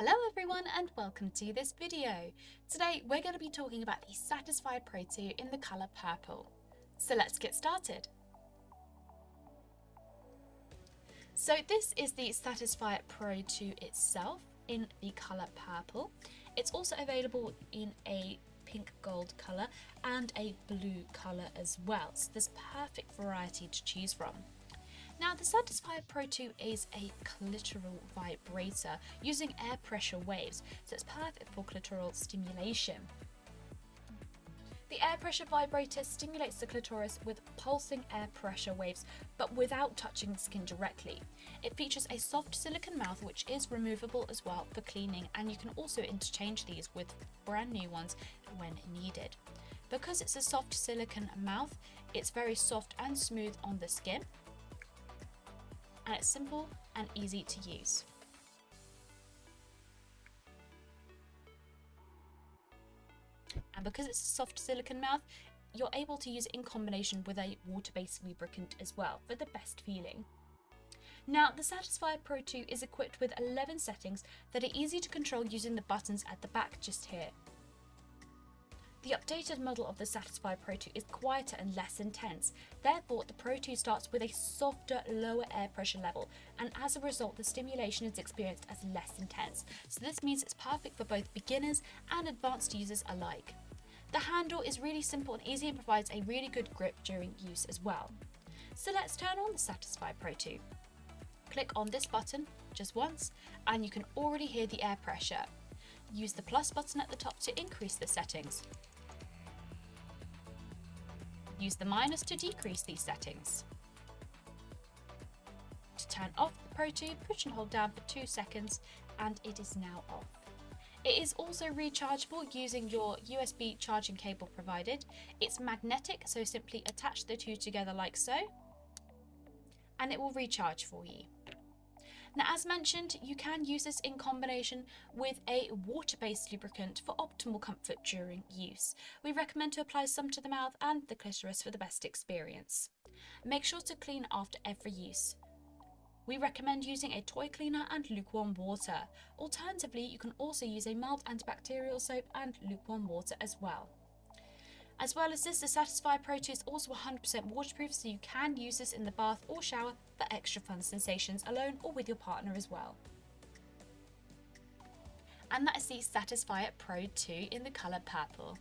Hello everyone and welcome to this video. Today we're going to be talking about the Satisfyer Pro 2 in the colour purple. So let's get started. So this is the Satisfyer Pro 2 itself in the colour purple. It's also available in a pink gold colour and a blue colour as well. So there's perfect variety to choose from. Now, the Satisfyer Pro 2 is a clitoral vibrator using air pressure waves, so it's perfect for clitoral stimulation. The air pressure vibrator stimulates the clitoris with pulsing air pressure waves, but without touching the skin directly. It features a soft silicone mouth which is removable as well for cleaning, and you can also interchange these with brand new ones when needed. Because it's a soft silicone mouth, it's very soft and smooth on the skin, and it's simple and easy to use. And because it's a soft silicone mouth, you're able to use it in combination with a water-based lubricant as well for the best feeling. Now, the Satisfyer Pro 2 is equipped with 11 settings that are easy to control using the buttons at the back just here. The updated model of the Satisfyer Pro 2 is quieter and less intense. Therefore, the Pro 2 starts with a softer, lower air pressure level, and as a result, the stimulation is experienced as less intense. So this means it's perfect for both beginners and advanced users alike. The handle is really simple and easy and provides a really good grip during use as well. So let's turn on the Satisfyer Pro 2. Click on this button just once, and you can already hear the air pressure. Use the plus button at the top to increase the settings. Use the minus to decrease these settings. To turn off the Pro 2, push and hold down for 2 seconds and it is now off. It is also rechargeable using your USB charging cable provided. It's magnetic, so simply attach the two together like so, and it will recharge for you. Now, as mentioned, you can use this in combination with a water-based lubricant for optimal comfort during use. We recommend to apply some to the mouth and the clitoris for the best experience. Make sure to clean after every use. We recommend using a toy cleaner and lukewarm water. Alternatively, you can also use a mild antibacterial soap and lukewarm water as well. As well as this, the Satisfyer Pro 2 is also 100% waterproof, so you can use this in the bath or shower for extra fun sensations alone or with your partner as well. And that is the Satisfyer Pro 2 in the colour purple.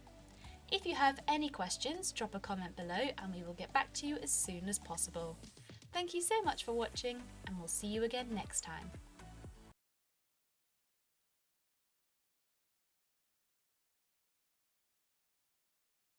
If you have any questions, drop a comment below and we will get back to you as soon as possible. Thank you so much for watching, and we'll see you again next time.